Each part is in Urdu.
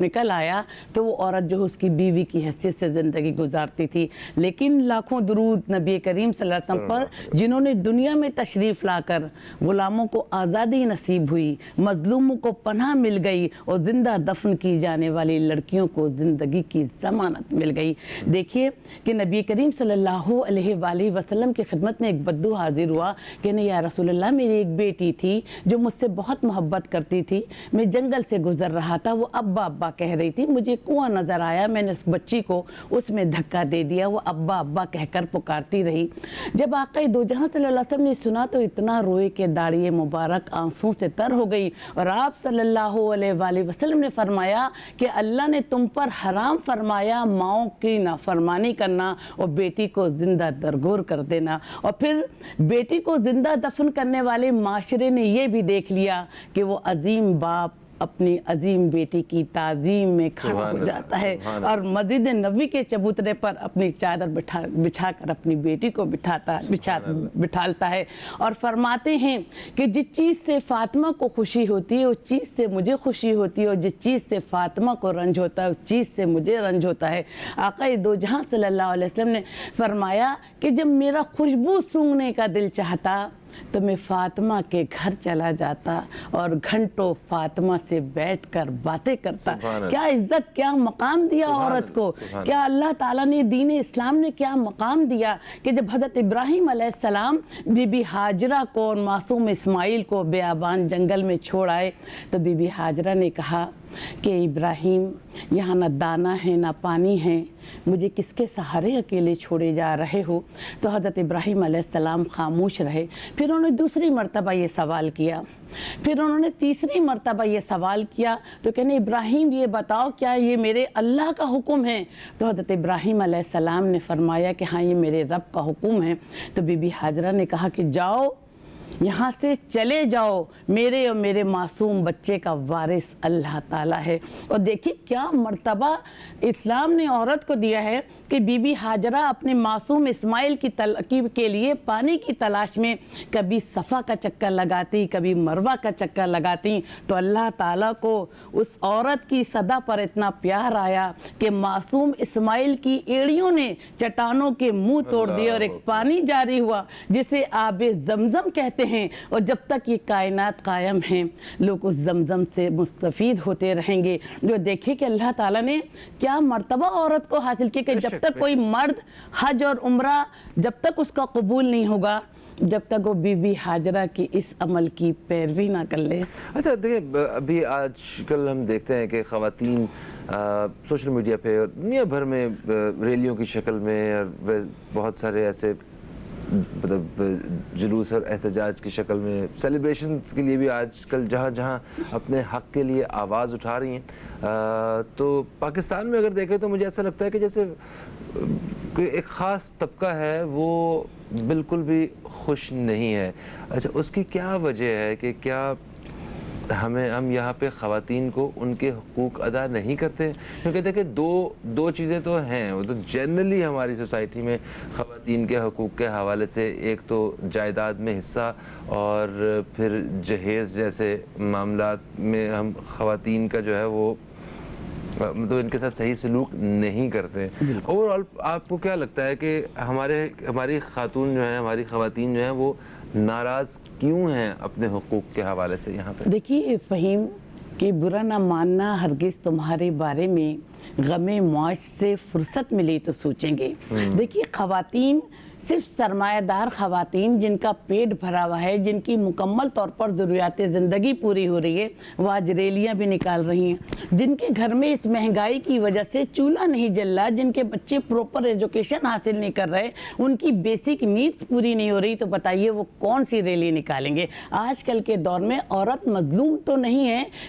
نکل آیا تو وہ عورت جو اس کی بیوی کی حیثیت سے زندگی گزارتی تھی. لیکن لاکھوں درود نبی کریم صلی اللہ علیہ وسلم پر جنہوں نے دنیا میں تشریف لا کر غلاموں کو آزادی نصیب ہوئی, مظلوموں کو پناہ مل گئی اور زندہ دفن کی جانے والی لڑکیوں کو زندگی کی ضمانت مل گئی. دیکھیے کہ نبی کریم صلی اللہ علیہ وآلہ وسلم کی خدمت میں ایک بدو حاضر ہوا کہ نہیں یا رسول اللہ, میری ایک بیٹی تھی جو مجھ سے بہت محبت کرتی تھی, میں جنگل سے گزر رہا تھا, وہ ابا ابا کہہ رہی تھی, مجھے کنواں نظر آیا, میں نے اس بچی کو اس میں دھکا دے دیا, وہ ابا ابا کہہ کر پکارتی رہی. جب آقا دو جہاں صلی اللہ علیہ وسلم نے سنا تو اتنا روئے کہ داڑھی مبارک آنسوں سے تر ہو گئی, اور آپ صلی اللہ علیہ وآلہ وسلم نے فرمایا کہ اللہ نے تم پر حرام فرمایا ماؤں کی نافرمانی کرنا اور بیٹی کو زندہ درگور کر دینا. اور پھر بیٹی کو زندہ دفن کرنے والے معاشرے نے یہ بھی دیکھ لیا کہ وہ عظیم باپ اپنی عظیم بیٹی کی تعظیم میں کھڑا ہو جاتا ہے اور مسجد نبوی کے چبوترے پر اپنی چادر بچھا کر اپنی بیٹی کو بٹھالتا ہے اور فرماتے ہیں کہ جس چیز سے فاطمہ کو خوشی ہوتی ہے اس چیز سے مجھے خوشی ہوتی ہے, اور جس چیز سے فاطمہ کو رنج ہوتا ہے اس چیز سے مجھے رنج ہوتا ہے. آقا دو جہاں صلی اللہ علیہ وسلم نے فرمایا کہ جب میرا خوشبو سونگھنے کا دل چاہتا تو میں فاطمہ کے گھر چلا جاتا اور گھنٹوں فاطمہ سے بیٹھ کر باتیں کرتا. کیا عزت, کیا مقام دیا عورت کو, کیا اللہ تعالیٰ نے دین اسلام نے کیا مقام دیا کہ جب حضرت ابراہیم علیہ السلام بی بی ہاجرہ کو اور معصوم اسماعیل کو بیابان جنگل میں چھوڑ آئے تو بی بی ہاجرہ نے کہا کہ ابراہیم یہاں نہ دانہ ہے نہ پانی ہے, مجھے کس کے سہارے اکیلے چھوڑے جا رہے ہو. تو حضرت ابراہیم علیہ السلام خاموش رہے. پھر انہوں نے دوسری مرتبہ یہ سوال کیا, پھر انہوں نے تیسری مرتبہ یہ سوال کیا تو کہنے ابراہیم یہ بتاؤ کیا یہ میرے اللہ کا حکم ہے. تو حضرت ابراہیم علیہ السلام نے فرمایا کہ ہاں یہ میرے رب کا حکم ہے. تو بی بی ہاجرہ نے کہا کہ جاؤ یہاں سے چلے جاؤ, میرے اور میرے معصوم بچے کا وارث اللہ تعالیٰ ہے. اور دیکھیے کیا مرتبہ اسلام نے عورت کو دیا ہے کہ بی بی ہاجرہ اپنے معصوم اسماعیل کے لیے پانی کی تلاش میں کبھی صفا کا چکر لگاتی, کبھی مروہ کا چکر لگاتی, تو اللہ تعالیٰ کو اس عورت کی صدا پر اتنا پیار آیا کہ معصوم اسماعیل کی ایڑیوں نے چٹانوں کے منہ توڑ دیے اور ایک پانی جاری ہوا جسے آب زمزم کہتے ہیں. اور جب تک یہ کائنات قائم ہیں لوگ اس زمزم سے مستفید ہوتے رہیں گے. جو دیکھیں کہ اللہ تعالیٰ نے کیا مرتبہ عورت کو حاصل کیا کہ جب تک کوئی مرد حج اور عمرہ جب تک اس کا قبول نہیں ہوگا جب تک وہ بی بی ہاجرہ کی اس عمل کی پیروی نہ کر لے. اچھا دیکھیں ابھی آج کل ہم دیکھتے ہیں کہ خواتین سوشل میڈیا پہ اور دنیا بھر میں ریلیوں کی شکل میں اور بہت سارے ایسے مطلب جلوس اور احتجاج کی شکل میں سیلیبریشنز کے لیے بھی آج کل جہاں جہاں اپنے حق کے لیے آواز اٹھا رہی ہیں. تو پاکستان میں اگر دیکھیں تو مجھے ایسا لگتا ہے کہ جیسے ایک خاص طبقہ ہے وہ بالکل بھی خوش نہیں ہے. اچھا اس کی کیا وجہ ہے کہ کیا ہم یہاں پہ خواتین کو ان کے حقوق ادا نہیں کرتے؟ کیونکہ دیکھیں دو چیزیں تو ہیں وہ تو جنرلی ہماری سوسائٹی میں خواتین کے حقوق کے حوالے سے, ایک تو جائیداد میں حصہ اور پھر جہیز جیسے معاملات میں ہم خواتین کا جو ہے وہ مطلب ان کے ساتھ صحیح سلوک نہیں کرتے. اوور آل آپ کو کیا لگتا ہے کہ ہماری خاتون جو ہیں, ہماری خواتین جو ہیں وہ ناراض کیوں ہیں اپنے حقوق کے حوالے سے یہاں پہ؟ دیکھیے فہیم کہ برا نہ ماننا ہرگز تمہارے بارے میں غم معاش سے فرصت ملی تو سوچیں گے. دیکھیے خواتین صرف سرمایہ دار خواتین جن کا پیٹ بھرا ہوا ہے, جن کی مکمل طور پر ضروریات زندگی پوری ہو رہی ہے, وہ آج ریلیاں بھی نکال رہی ہیں. جن کے گھر میں اس مہنگائی کی وجہ سے چولہا نہیں جل رہا, جن کے بچے پروپر ایجوکیشن حاصل نہیں کر رہے, ان کی بیسک نیڈز پوری نہیں ہو رہی, تو بتائیے وہ کون سی ریلی نکالیں گے؟ آج کل کے دور میں عورت مظلوم تو نہیں ہے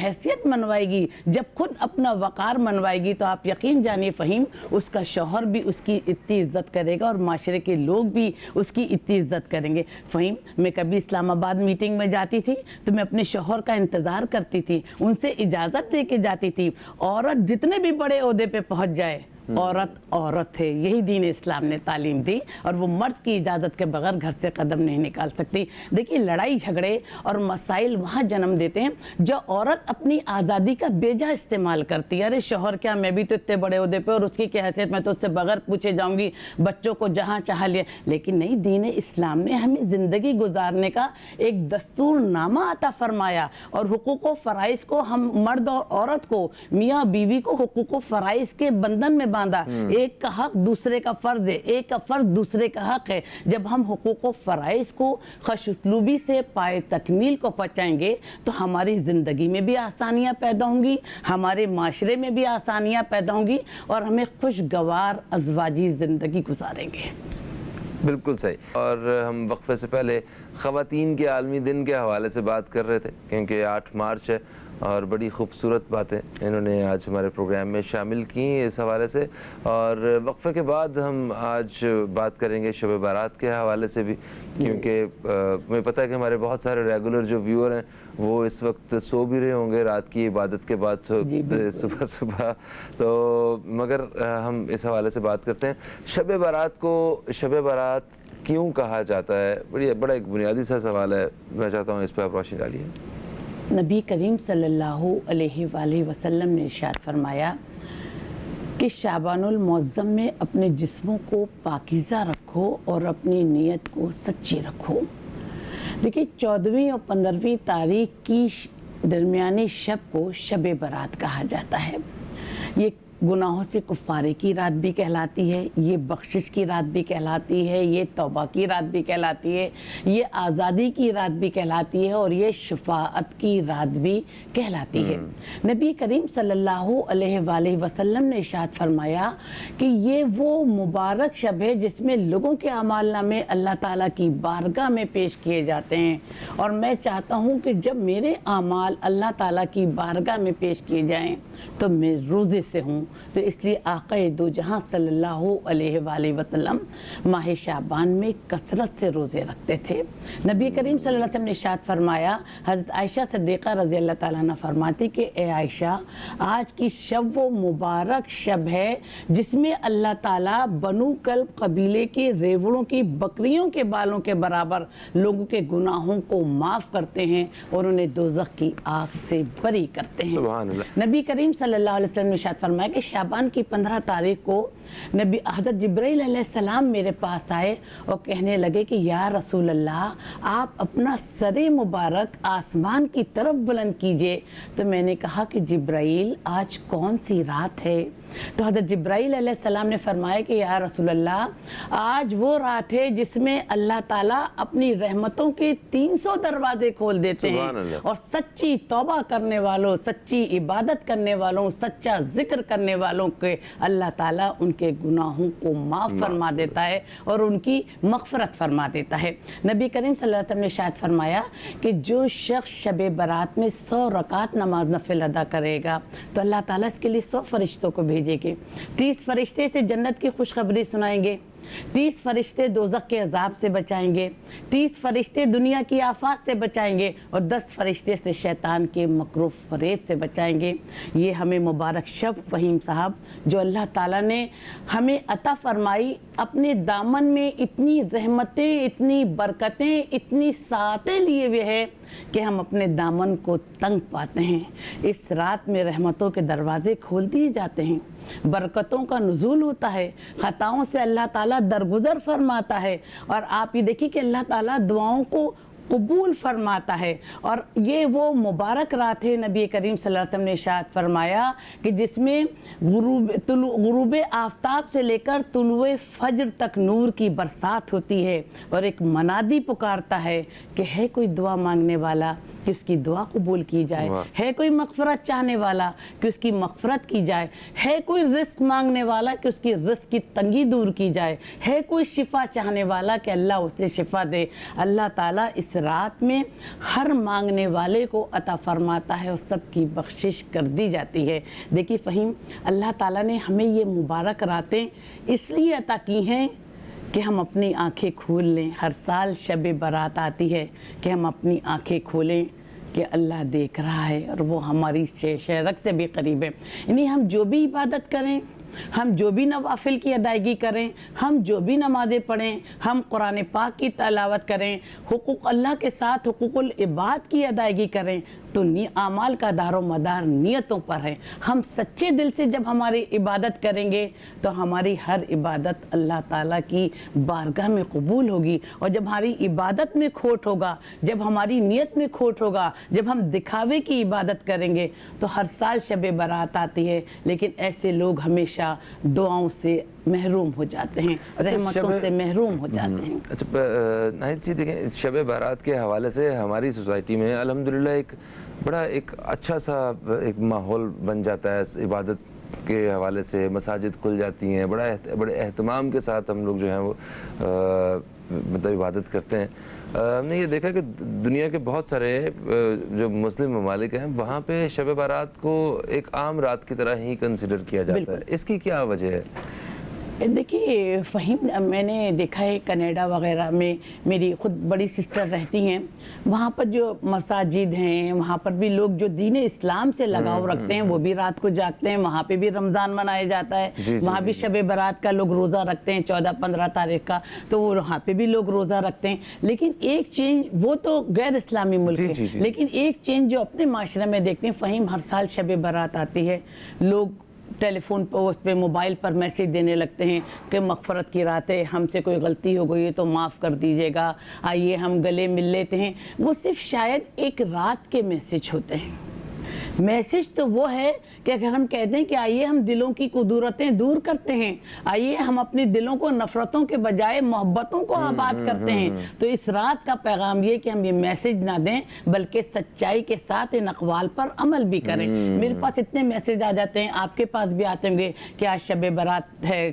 حیثیت منوائے گی، جب خود اپنا وقار منوائے گی، تو آپ یقین جانیے فہیم، اس کا شوہر بھی اس کی اتنی عزت کرے گا اور معاشرے کے لوگ بھی اس کی اتنی عزت کریں گے۔ فہیم، میں کبھی اسلام آباد میٹنگ میں جاتی تھی تو میں اپنے شوہر کا انتظار کرتی تھی، ان سے اجازت دے کے جاتی تھی۔ عورت جتنے بھی بڑے عہدے پہ پہنچ جائے، عورت عورت ہے، یہی دین اسلام نے تعلیم دی، اور وہ مرد کی اجازت کے بغیر گھر سے قدم نہیں نکال سکتی۔ دیکھیے، لڑائی جھگڑے اور مسائل وہاں جنم دیتے ہیں جو عورت اپنی آزادی کا بیجا استعمال کرتی ہے۔ ارے شوہر کیا، میں بھی تو اتنے بڑے عہدے پہ، اور اس کی کیا حیثیت، میں تو اس سے بغیر پوچھے جاؤں گی، بچوں کو جہاں چاہا لیا۔ لیکن نہیں، دین اسلام نے ہمیں زندگی گزارنے کا ایک دستور نامہ عطا فرمایا، اور حقوق و فرائض کو ہم مرد اور عورت کو، میاں بیوی کو حقوق و فرائض کے بندھن میں باندھا۔ ایک کا حق دوسرے کا فرض ہے، ایک کا فرض دوسرے کا حق ہے۔ جب ہم حقوق و فرائض کو خوش اسلوبی سے پائے تکمیل کو پہنچائیں گے تو ہماری زندگی میں بھی آسانیاں پیدا ہوں گی، ہمارے معاشرے میں بھی آسانیاں پیدا ہوں گی، اور ہمیں خوشگوار ازواجی زندگی گزاریں گے۔ بالکل صحیح۔ اور ہم وقفے سے پہلے خواتین کے عالمی دن کے حوالے سے بات کر رہے تھے، کیونکہ 8 مارچ ہے، اور بڑی خوبصورت باتیں انہوں نے آج ہمارے پروگرام میں شامل کی اس حوالے سے۔ اور وقفے کے بعد ہم آج بات کریں گے شب بارات کے حوالے سے بھی، کیونکہ مجھے پتہ ہے کہ ہمارے بہت سارے ریگولر جو ویور ہیں وہ اس وقت سو بھی رہے ہوں گے رات کی عبادت کے بعد صبح تو، مگر ہم اس حوالے سے بات کرتے ہیں۔ شب بارات کو شب بارات کیوں کہا جاتا ہے؟ بڑا ایک بنیادی سا سوال ہے، میں چاہتا ہوں اس پہ آپ روشنی ڈالیے۔ نبی کریم صلی اللہ علیہ وآلہ وسلم نے ارشاد فرمایا کہ شعبان المعظم میں اپنے جسموں کو پاکیزہ رکھو اور اپنی نیت کو سچی رکھو۔ دیکھیے، 14ویں اور 15ویں تاریخ کی درمیانی شب کو شب برات کہا جاتا ہے۔ یہ گناہوں سے کفارے کی رات بھی کہلاتی ہے، یہ بخشش کی رات بھی کہلاتی ہے، یہ توبہ کی رات بھی کہلاتی ہے، یہ آزادی کی رات بھی کہلاتی ہے، اور یہ شفاعت کی رات بھی کہلاتی ہے۔ نبی کریم صلی اللہ علیہ وآلہ وسلم نے ارشاد فرمایا کہ یہ وہ مبارک شب ہے جس میں لوگوں کے اعمال نامے اللہ تعالیٰ کی بارگاہ میں پیش کیے جاتے ہیں، اور میں چاہتا ہوں کہ جب میرے اعمال اللہ تعالیٰ کی بارگاہ میں پیش کیے جائیں تو میں روزے سے ہوں۔ تو اس لیے آقا دو جہاں صلی اللہ علیہ وآلہ وسلم ماہ شعبان میں کثرت سے روزے رکھتے تھے۔ نبی کریم صلی اللہ علیہ وسلم نے ارشاد فرمایا، حضرت عائشہ صدیقہ رضی اللہ تعالیٰ عنہ فرماتی کہ اے عائشہ، آج کی شب وہ مبارک شب ہے جس میں اللہ تعالیٰ بنو کلب قبیلے کے ریوڑوں کی بکریوں کے بالوں کے برابر لوگوں کے گناہوں کو معاف کرتے ہیں اور انہیں دوزخ کی آگ سے بری کرتے ہیں۔ سبحان اللہ۔ نبی کریم صلی اللہ علیہ وسلم نے ارشاد فرمایا کہ شعبان کی 15 تاریخ کو نبی حضرت جبرائیل علیہ السلام میرے پاس آئے اور کہنے لگے کہ یا رسول اللہ، آپ اپنا سر مبارک آسمان کی طرف بلند کیجئے۔ تو میں نے کہا کہ جبرائیل، آج کون سی رات ہے؟ تو حضرت جبرائیل علیہ السلام نے فرمایا کہ یا رسول اللہ، آج وہ رات ہے جس میں اللہ تعالیٰ اپنی رحمتوں کے 300 دروازے کھول دیتے ہیں، اور سچی توبہ کرنے والوں، سچی عبادت کرنے والوں، سچا ذکر کرنے والوں کے اللہ تعالیٰ ان کے گناہوں کو معاف فرما دیتا ہے اور ان کی مغفرت فرما دیتا ہے۔ نبی کریم صلی اللہ علیہ وسلم نے شاید فرمایا کہ جو شخص شب برات میں 100 رکعت نماز نفل ادا کرے گا تو اللہ تعالیٰ اس کے لیے 100 فرشتوں کو بھیجے گے۔ 30 فرشتے سے جنت کی خوشخبری سنائیں گے، 30 فرشتے دوزخ کے عذاب سے بچائیں گے، 30 فرشتے دنیا کی آفات سے بچائیں گے، اور 10 فرشتے سے شیطان کے مکر و فریب سے بچائیں گے۔ یہ ہمیں مبارک شب فہیم صاحب جو اللہ تعالیٰ نے ہمیں عطا فرمائی، اپنے دامن میں اتنی رحمتیں، اتنی برکتیں، اتنی سعادتیں لیے ہوئے ہے کہ ہم اپنے دامن کو تنگ پاتے ہیں۔ اس رات میں رحمتوں کے دروازے کھول دیے جاتے ہیں، برکتوں کا نزول ہوتا ہے، خطاؤں سے اللہ تعالیٰ درگزر فرماتا ہے، اور آپ یہ دیکھیں کہ اللہ تعالیٰ دعاؤں کو قبول فرماتا ہے۔ اور یہ وہ مبارک رات ہے، نبی کریم صلی اللہ علیہ وسلم نے ارشاد فرمایا کہ جس میں غروب آفتاب سے لے کر طلوع فجر تک نور کی برسات ہوتی ہے، اور ایک منادی پکارتا ہے کہ ہے کوئی دعا مانگنے والا، کہ اس کی دعا قبول کی جائے, ہے کوئی مغفرت چاہنے والا کہ اس کی مغفرت کی جائے, ہے کوئی رزق مانگنے والا کہ اس کی رزق کی تنگی دور کی جائے, ہے کوئی شفا چاہنے والا کہ اللہ اسے شفا دے. اللہ تعالیٰ اس رات میں ہر مانگنے والے کو عطا فرماتا ہے اور سب کی بخشش کر دی جاتی ہے. دیکھیے فہیم, اللہ تعالیٰ نے ہمیں یہ مبارک راتیں اس لیے عطا کی ہیں کہ ہم اپنی آنکھیں کھول لیں. ہر سال شب برات آتی ہے کہ ہم اپنی آنکھیں کھولیں کہ اللہ دیکھ رہا ہے اور وہ ہماری شہرک سے بھی قریب ہے. یعنی ہم جو بھی عبادت کریں, ہم جو بھی نوافل کی ادائیگی کریں, ہم جو بھی نمازیں پڑھیں, ہم قرآن پاک کی تلاوت کریں, حقوق اللہ کے ساتھ حقوق العباد کی ادائیگی کریں, تو اعمال کا دار و مدار نیتوں پر ہے. ہم سچے دل سے جب ہماری عبادت کریں گے تو ہماری ہر عبادت اللہ تعالیٰ کی بارگاہ میں قبول ہوگی. اور جب ہماری عبادت میں کھوٹ ہوگا, جب ہماری نیت میں کھوٹ ہوگا, جب ہم دکھاوے کی عبادت کریں گے, تو ہر سال شب برات آتی ہے لیکن ایسے لوگ ہمیشہ دعاؤں سے محروم ہو جاتے ہیں, رحمتوں سے محروم ہو جاتے ہیں. اچھا ناہید جی, دیکھیں شب برات کے حوالے سے ہماری سوسائٹی میں الحمدللہ ایک اچھا سا ایک ماحول بن جاتا ہے. عبادت کے حوالے سے مساجد کھل جاتی ہیں, بڑے اہتمام کے ساتھ ہم لوگ جو ہیں وہ مطلب عبادت کرتے ہیں. ہم نے یہ دیکھا کہ دنیا کے بہت سارے جو مسلم ممالک ہیں وہاں پہ شب برات کو ایک عام رات کی طرح ہی کنسیڈر کیا جاتا ہے. اس کی کیا وجہ ہے؟ دیکھیے فہیم, میں نے دیکھا ہے کینیڈا وغیرہ میں میری خود بڑی سسٹر رہتی ہیں, وہاں پر جو مساجد ہیں وہاں پر بھی لوگ جو دین اسلام سے لگاؤ رکھتے ہیں وہ بھی رات کو جاگتے ہیں. وہاں پہ بھی رمضان منایا جاتا ہے, وہاں بھی شب برات کا لوگ روزہ رکھتے ہیں 14-15 تاریخ کا, تو وہاں پہ بھی لوگ روزہ رکھتے ہیں. لیکن ایک چینج, وہ تو غیر اسلامی ملک ہے, لیکن ایک چینج جو اپنے معاشرے میں دیکھتے ہیں فہیم, ہر سال شب برات آتی ہے, لوگ ٹیلی فون پہ اس پہ موبائل پر میسیج دینے لگتے ہیں کہ مغفرت کی رات ہے, ہم سے کوئی غلطی ہو گئی ہے تو معاف کر دیجیے گا, آئیے ہم گلے مل لیتے ہیں. وہ صرف شاید ایک رات کے میسیج ہوتے ہیں. میسیج تو وہ ہے کہ اگر ہم کہتے ہیں کہ آئیے ہم دلوں کی قدورتیں دور کرتے ہیں, آئیے ہم اپنی دلوں کو نفرتوں کے بجائے محبتوں کو آباد کرتے ہیں, تو اس رات کا پیغام یہ کہ ہم یہ میسیج نہ دیں بلکہ سچائی کے ساتھ ان اقوال پر عمل بھی کریں. میرے پاس اتنے میسیج آ جاتے ہیں, آپ کے پاس بھی آتے ہوں گے کہ آج شب برات ہے,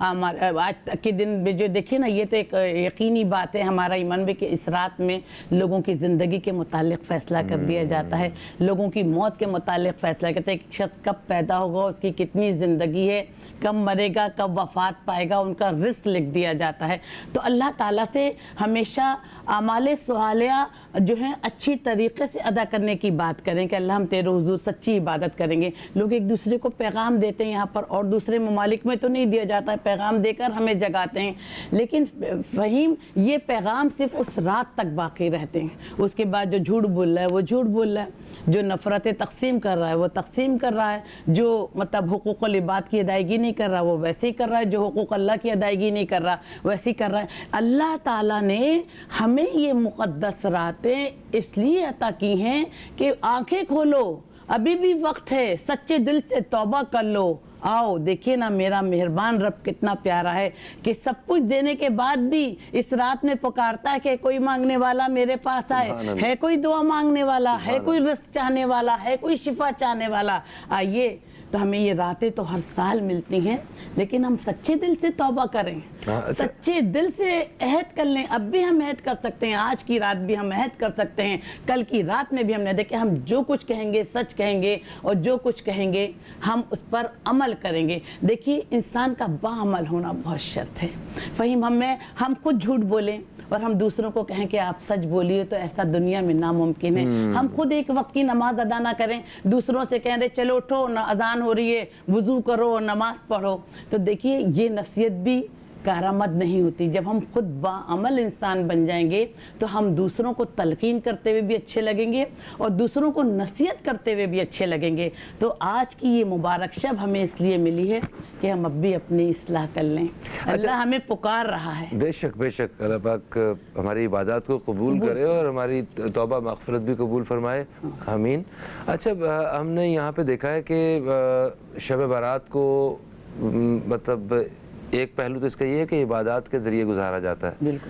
آج کے دن میں جو دیکھیے نا, یہ تو ایک یقینی بات ہے ہمارا ایمان میں کہ اس رات میں لوگوں کی زندگی کے متعلق فیصلہ کر دیا جاتا ہے, لوگوں کی موت کے متعلق فیصلہ کرتے ہیں. ایک شخص کب پیدا ہوگا, اس کی کتنی زندگی ہے, کب مرے گا, کب وفات پائے گا, ان کا رزق لکھ دیا جاتا ہے. تو اللہ تعالیٰ سے ہمیشہ اعمال صالحہ جو ہیں اچھی طریقے سے ادا کرنے کی بات کریں کہ اللہ ہم تیرے حضور سچی عبادت کریں گے. لوگ ایک دوسرے کو پیغام دیتے ہیں یہاں پر, اور دوسرے ممالک میں تو نہیں دیا جاتا ہے, پیغام دے کر ہمیں جگاتے ہیں, لیکن فہیم یہ پیغام صرف اس رات تک باقی رہتے ہیں. اس کے بعد جو جھوٹ بول رہا ہے وہ جھوٹ بول رہا ہے, جو نفرتیں تقسیم کر رہا ہے وہ تقسیم کر رہا ہے, جو مطلب حقوق العباد کی ادائیگی نہیں کر رہا وہ ویسے ہی کر رہا ہے, جو حقوق اللہ کی ادائیگی نہیں کر رہا ویسے ہی کر رہا ہے. اللہ تعالیٰ نے ہمیں یہ مقدس راتیں اس لیے عطا کی ہیں کہ آنکھیں کھولو, ابھی بھی وقت ہے, سچے دل سے توبہ کر لو. آؤ دیکھیے نا میرا مہربان رب کتنا پیارا ہے کہ سب کچھ دینے کے بعد بھی اس رات میں پکارتا ہے کہ کوئی مانگنے والا میرے پاس آئے, ہے کوئی دعا مانگنے والا, ہے کوئی رزق چاہنے والا, ہے کوئی شفا چاہنے والا, آئیے. تو ہمیں یہ راتیں تو ہر سال ملتی ہیں, لیکن ہم سچے دل سے توبہ کریں, سچے دل سے عہد کر لیں. اب بھی ہم عہد کر سکتے ہیں, آج کی رات بھی ہم عہد کر سکتے ہیں, کل کی رات میں بھی ہم نے دیکھیں ہم جو کچھ کہیں گے سچ کہیں گے, اور جو کچھ کہیں گے ہم اس پر عمل کریں گے. دیکھیے انسان کا باعمل ہونا بہت شرط ہے فہیم. ہم خود جھوٹ بولیں اور ہم دوسروں کو کہیں کہ آپ سچ بولیے, تو ایسا دنیا میں ناممکن ہے. ہم خود ایک وقت کی نماز ادا نہ کریں, دوسروں سے کہیں رہے چلو اٹھو اذان ہو رہی ہے, وضو کرو اور نماز پڑھو. تو دیکھیے یہ نصیحت بھی کارآمد نہیں ہوتی. جب ہم خود باعمل انسان بن جائیں گے تو ہم دوسروں کو تلقین کرتے ہوئے بھی اچھے لگیں گے اور دوسروں کو نصیحت کرتے ہوئے بھی اچھے لگیں گے. تو آج کی یہ مبارک شب ہمیں اس لیے ملی ہے کہ ہم اب بھی اپنی اصلاح کر لیں. اللہ ہمیں پکار رہا ہے. بے شک بے شک, اللہ پاک ہماری عبادات کو قبول کرے اور ہماری توبہ مغفرت بھی قبول فرمائے, آمین. اچھا ہم نے یہاں پہ دیکھا ہے کہ شب برات کو مطلب ایک پہلو تو اس کا یہ ہے کہ عبادات کے ذریعے گزارا جاتا ہے, بالکل,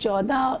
14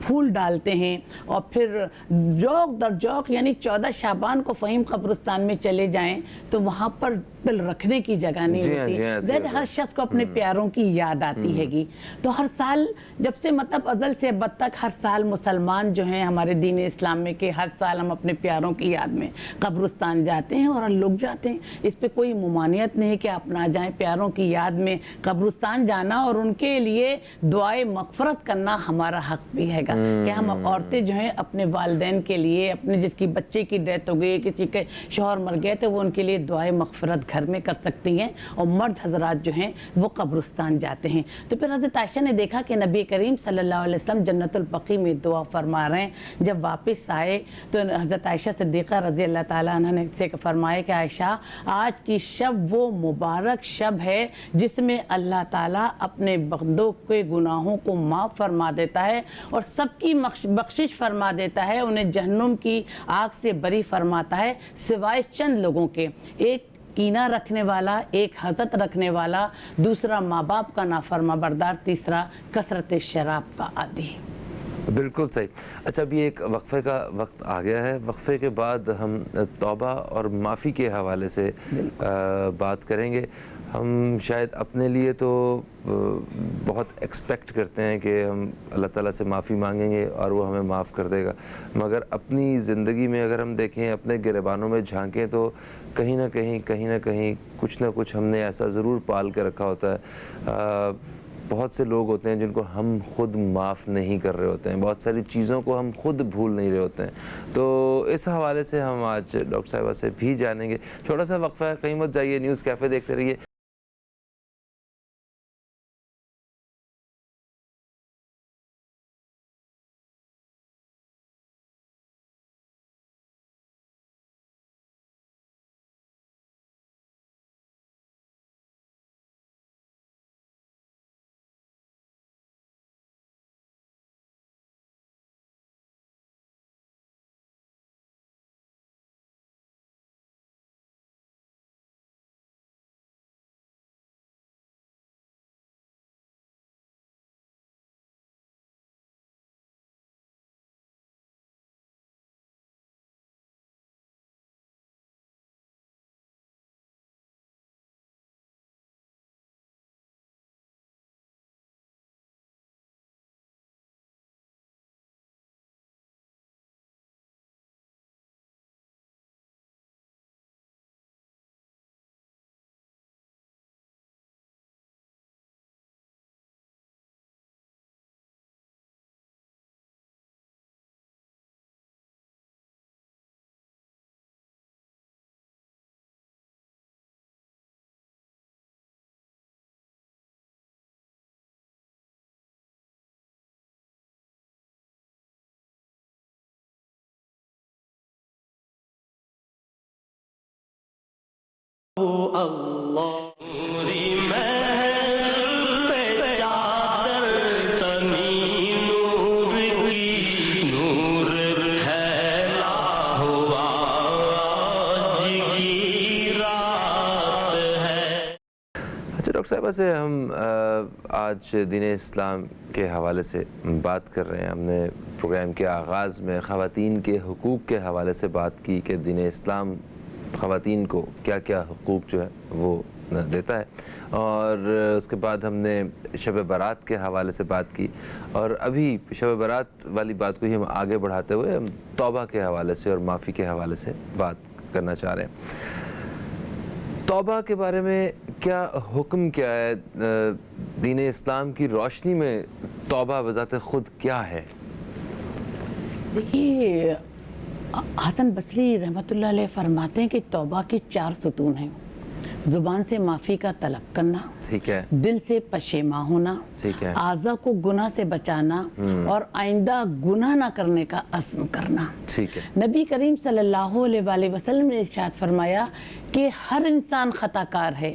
پھول ڈالتے ہیں اور پھر جوق در جوق یعنی 14 شعبان کو فہیم قبرستان میں چلے جائیں تو وہاں پر دل رکھنے کی جگہ نہیں ہوتی. ہر شخص کو اپنے پیاروں کی یاد آتی ہے گی. تو ہر سال جب سے مطلب ازل سے اب تک ہر سال مسلمان جو ہیں ہمارے دین اسلام میں کہ ہر سال ہم اپنے پیاروں کی یاد میں قبرستان جاتے ہیں اور لوگ جاتے ہیں. اس پہ کوئی ممانعت نہیں کہ آپ نہ جائیں. پیاروں کی یاد میں قبرستان جانا اور ان کے لیے دعائے مغفرت کرنا ہمارا حق بھی ہے گا کہ ہم عورتیں جو ہیں اپنے والدین کے لیے, اپنے جس کی بچے کی ڈیتھ ہو گئی, کسی کے شوہر مر گئے تو وہ ان کے لیے دعائے مغفرت گھر میں کر سکتی ہیں, اور مرد حضرات جو ہیں وہ قبرستان جاتے ہیں. تو پھر حضرت عائشہ نے دیکھا کہ نبی کریم صلی اللہ علیہ وسلم جنت البقیع میں دعا فرما رہے ہیں. جب واپس آئے تو حضرت عائشہ صدیقہ رضی اللہ تعالیٰ عنہ نے سے فرمایا کہ عائشہ, آج کی شب وہ مبارک شب ہے جس میں اللہ تعالیٰ اپنے بندوں کے گناہوں کو معاف فرما دیتا ہے اور سب کی بخشش فرما دیتا ہے, انہیں جہنم کی آگ سے بری فرماتا ہے سوائے چند لوگوں کے. ایک کینہ رکھنے والا, ایک حسد رکھنے والا, دوسرا ماں باپ کا نافرما بردار, تیسرا کثرت شراب کا عادی. بالکل صحیح. اچھا, ابھی ایک وقفے کا وقت آ گیا ہے. وقفے کے بعد ہم توبہ اور معافی کے حوالے سے بات کریں گے. ہم شاید اپنے لیے تو بہت ایکسپیکٹ کرتے ہیں کہ ہم اللہ تعالیٰ سے معافی مانگیں گے اور وہ ہمیں معاف کر دے گا, مگر اپنی زندگی میں اگر ہم دیکھیں, اپنے گریبانوں میں جھانکیں تو کہیں نہ کہیں کچھ نہ کچھ ہم نے ایسا ضرور پال کے رکھا ہوتا ہے. بہت سے لوگ ہوتے ہیں جن کو ہم خود معاف نہیں کر رہے ہوتے ہیں, بہت ساری چیزوں کو ہم خود بھول نہیں رہے ہوتے ہیں. تو اس حوالے سے ہم آج ڈاکٹر صاحبہ سے بھی جانیں گے. چھوٹا سا وقفہ ہے, کہیں مت جائیے, نیوز کیفے دیکھتے رہیے. اللہ نوری محل پہ چادر تنی نور کی نور پھیلا ہوا آج کی رات ہے. اچھا ڈاکٹر صاحبہ سے ہم آج دین اسلام کے حوالے سے بات کر رہے ہیں. ہم نے پروگرام کے آغاز میں خواتین کے حقوق کے حوالے سے بات کی کہ دین اسلام خواتین کو کیا کیا حقوق جو ہے وہ دیتا ہے, اور اس کے بعد ہم نے شب برات کے حوالے سے بات کی, اور ابھی شب برات والی بات کو ہی ہم آگے بڑھاتے ہوئے ہم توبہ کے حوالے سے اور معافی کے حوالے سے بات کرنا چاہ رہے ہیں. توبہ کے بارے میں کیا حکم کیا ہے دین اسلام کی روشنی میں؟ توبہ بذات خود کیا ہے؟ دیکھیے, حسن بصری رحمۃ اللہ علیہ فرماتے ہیں کہ توبہ کی 4 ستون ہیں. زبان سے معافی کا طلب کرنا, ٹھیک ہے, دل سے پشیماں ہونا, ٹھیک ہے, اعضاء کو گناہ سے بچانا, اور آئندہ گناہ نہ کرنے کا عزم کرنا. ٹھیک ہے. نبی نبی کریم صلی اللہ علیہ وآلہ وسلم نے ارشاد فرمایا کہ ہر انسان خطا کار ہے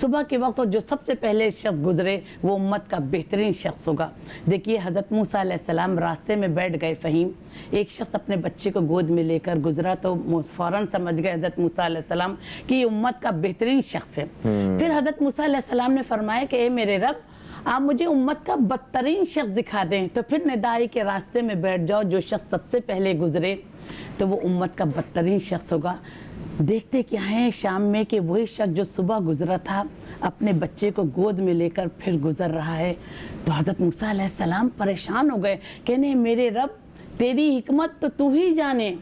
صبح کے وقت جو سب سے پہلے شخص گزرے وہ امت کا بہترین شخص ہوگا. دیکھیے حضرت موسیٰ علیہ السلام راستے میں بیٹھ گئے فہیم, ایک شخص اپنے بچے کو گود میں لے کر گزرا تو فوراً سمجھ گئے حضرت موسیٰ علیہ السلام کہ یہ امت کا بہترین شخص ہے. پھر حضرت موسیٰ علیہ السلام نے فرمایا کہ اے میرے رب, آپ مجھے امت کا بدترین شخص دکھا دیں. تو پھر ندائی کے راستے میں بیٹھ جاؤ, جو شخص سب سے پہلے گزرے تو وہ امت کا بدترین شخص ہوگا. دیکھتے کیا ہیں شام میں کہ وہی شخص جو صبح گزرا تھا اپنے بچے کو گود میں لے کر پھر گزر رہا ہے. تو حضرت موسیٰ علیہ السلام پریشان ہو گئے, کہنے میرے رب تیری حکمت تو ہی جانے,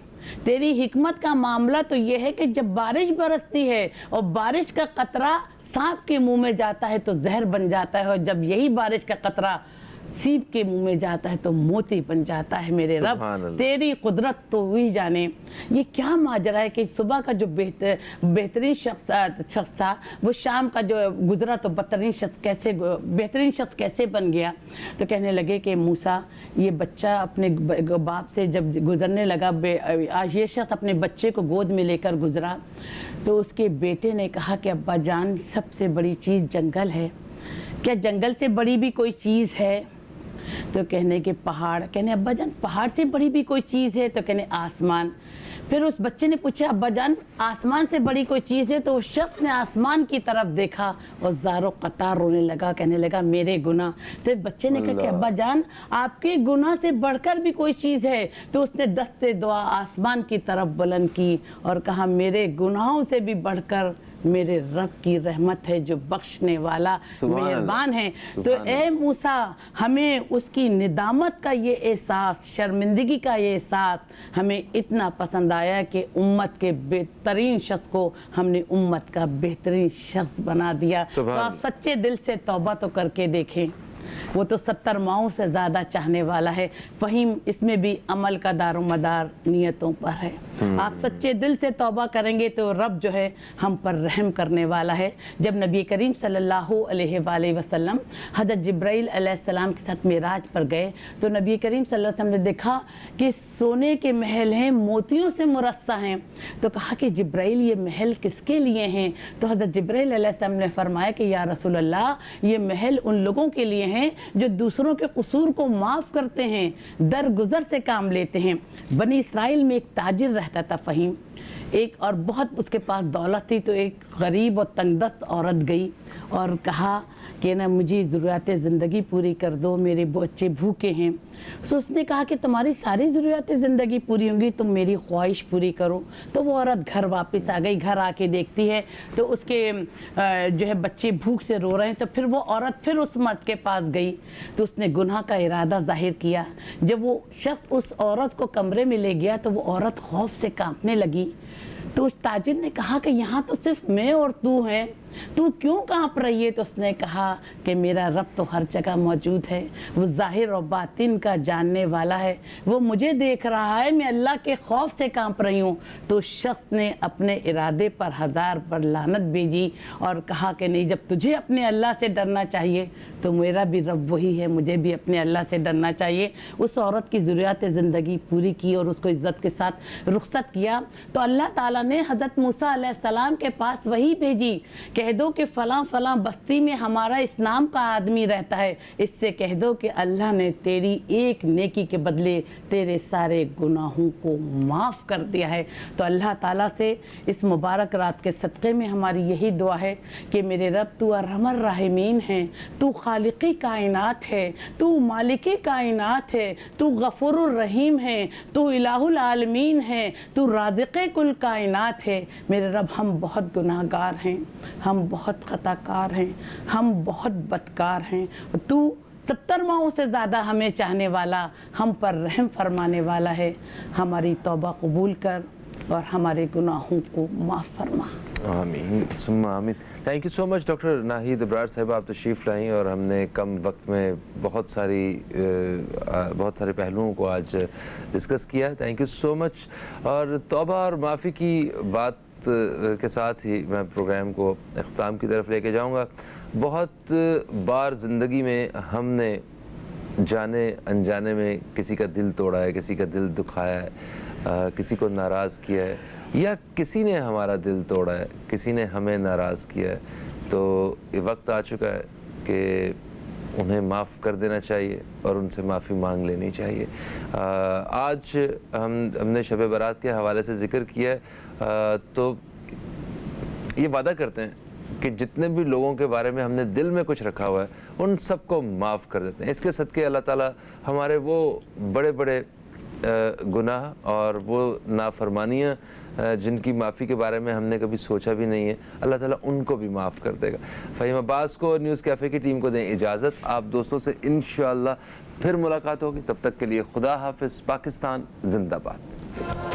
تیری حکمت کا معاملہ تو یہ ہے کہ جب بارش برستی ہے اور بارش کا قطرہ سانپ کے منہ میں جاتا ہے تو زہر بن جاتا ہے, اور جب یہی بارش کا قطرہ سیب کے منہ میں جاتا ہے تو موتی بن جاتا ہے. میرے رب تیری قدرت تو ہی جانے. یہ کیا ماجرا ہے کہ صبح کا جو بہترین شخص تھا وہ شام کا جو گزرا تو بہترین شخص کیسے بن گیا. تو کہنے لگے کہ موسیٰ, یہ بچہ اپنے باپ سے جب گزرنے لگا, آج یہ شخص اپنے بچے کو گود میں لے کر گزرا تو اس کے بیٹے نے کہا کہ ابا جان سب سے بڑی چیز جنگل ہے, کیا جنگل سے بڑی بھی کوئی چیز ہے؟ تو کہنے کہ پہاڑ. کہنے ابا جان پہاڑ سے بڑی بھی کوئی چیز ہے؟ تو کہنے آسمان. پھر اس بچے نے پوچھا ابا جان آسمان سے بڑی کوئی چیز ہے؟ تو اس شخص نے آسمان کی طرف دیکھا اور زار و قطار رونے لگا, کہنے لگا میرے گناہ. تو بچے نے کہا کہ ابا جان آپ کے گناہ سے بڑھ کر بھی کوئی چیز ہے؟ تو اس نے دستے دعا آسمان کی طرف بلند کی اور کہا میرے گناہوں سے بھی بڑھ کر میرے رب کی رحمت ہے جو بخشنے والا مہربان ہے. تو اے موسیٰ ہمیں اس کی ندامت کا یہ احساس, شرمندگی کا یہ احساس ہمیں اتنا پسند آیا کہ امت کے بہترین شخص کو ہم نے امت کا بہترین شخص بنا دیا. تو آپ سچے دل سے توبہ تو کر کے دیکھیں, وہ تو 70 ماہوں سے زیادہ چاہنے والا ہے. فہیم اس میں بھی عمل کا دار و مدار نیتوں پر ہے. آپ سچے دل سے توبہ کریں گے تو رب جو ہے ہم پر رحم کرنے والا ہے. جب نبی کریم صلی اللہ علیہ وآلہ وسلم حضرت جبرائیل علیہ السلام کے ساتھ معراج پر گئے تو نبی کریم صلی اللہ علیہ وسلم نے دیکھا کہ سونے کے محل ہیں, موتیوں سے مرصع ہیں. تو کہا کہ جبرائیل یہ محل کس کے لیے ہیں؟ تو حضرت جبرائیل علیہ السلام نے فرمایا کہ یا رسول اللہ یہ محل ان لوگوں کے لیے ہیں جو دوسروں کے قصور کو معاف کرتے ہیں, درگزر سے کام لیتے ہیں. بنی اسرائیل میں ایک تاجر رہتا تھا فہیم, ایک اور بہت اس کے پاس دولت تھی. تو ایک غریب اور تنگ دست عورت گئی اور کہا کہ نا مجھے ضروریات زندگی پوری کر دو, میرے بچے بھوکے ہیں. تو اس نے کہا کہ تمہاری ساری ضروریات زندگی پوری ہوں گی, تم میری خواہش پوری کرو. تو وہ عورت گھر واپس آ گئی, گھر آ کے دیکھتی ہے تو اس کے جو ہے بچے بھوک سے رو رہے ہیں. تو پھر وہ عورت پھر اس مرد کے پاس گئی تو اس نے گناہ کا ارادہ ظاہر کیا. جب وہ شخص اس عورت کو کمرے میں لے گیا تو وہ عورت خوف سے کانپنے لگی. تو اس تاجر نے کہا کہ یہاں تو صرف میں اور تو ہیں, تو کیوں کانپ رہی ہے؟ تو اس نے کہا کہ میرا رب تو ہر جگہ موجود ہے, وہ ظاہر و باطن کا جاننے والا ہے, وہ مجھے دیکھ رہا ہے, میں اللہ کے خوف سے کانپ رہی ہوں. تو شخص نے اپنے ارادے پر 1000 بار لعنت بھیجی اور کہا کہ نہیں, جب تجھے اپنے اللہ سے ڈرنا چاہیے تو میرا بھی رب وہی ہے, مجھے بھی اپنے اللہ سے ڈرنا چاہیے. اس عورت کی ضروریات زندگی پوری کی اور اس کو عزت کے ساتھ رخصت کیا. تو اللہ تعالیٰ نے حضرت موسیٰ علیہ السلام کے پاس وہی بھیجی, کہہ دو کہ فلاں فلاں بستی میں ہمارا اس نام کا آدمی رہتا ہے, اس سے کہہ دو کہ اللہ نے تیری ایک نیکی کے بدلے تیرے سارے گناہوں کو معاف کر دیا ہے. تو اللہ تعالیٰ سے اس مبارک رات کے صدقے میں ہماری یہی دعا ہے کہ میرے رب تو ارحم الراحمین ہے, تو خالق کائنات ہے, تو مالک کائنات ہے, تو غفور الرحیم ہے, تو الہ العالمین ہے, تو رازق کل کائنات ہے. میرے رب ہم بہت گناہ گار ہیں, ہم بہت خطا کار ہیں, ہم بہت بدکار ہیں. تو 70 ماہوں سے زیادہ ہمیں چاہنے والا, ہم پر رحم فرمانے والا ہے. ہماری توبہ قبول کر اور ہمارے گناہوں کو معاف فرما. آمین ثم آمین. Thank you so much doctor Naheed Abrar صاحبہ, آپ تشریف لائیں اور ہم نے کم وقت میں بہت سارے پہلوؤں کو آج ڈسکس کیا. تھینک یو سو مچ. اور توبہ اور معافی کی بات کے ساتھ ہی میں پروگرام کو اختتام کی طرف لے کے جاؤں گا. بہت بار زندگی میں ہم نے جانے انجانے میں کسی کا دل توڑا ہے, کسی کا دل دکھایا ہے, کسی کو ناراض کیا ہے, یا کسی نے ہمارا دل توڑا ہے, کسی نے ہمیں ناراض کیا ہے. تو یہ وقت آ چکا ہے کہ انہیں معاف کر دینا چاہیے اور ان سے معافی مانگ لینی چاہیے۔ آج ہم نے شب برات کے حوالے سے ذکر کیا ہے، تو یہ وعدہ کرتے ہیں کہ جتنے بھی لوگوں کے بارے میں ہم نے دل میں کچھ رکھا ہوا ہے ان سب کو معاف کر دیتے ہیں۔ اس کے صدقے اللہ تعالیٰ ہمارے وہ بڑے بڑے گناہ اور وہ نافرمانیاں جن کی معافی کے بارے میں ہم نے کبھی سوچا بھی نہیں ہے، اللہ تعالیٰ ان کو بھی معاف کر دے گا۔ فہیم عباس کو اور نیوز کیفے کی ٹیم کو دیں اجازت، آپ دوستوں سے انشاءاللہ پھر ملاقات ہوگی، تب تک کے لیے خدا حافظ، پاکستان زندہ باد۔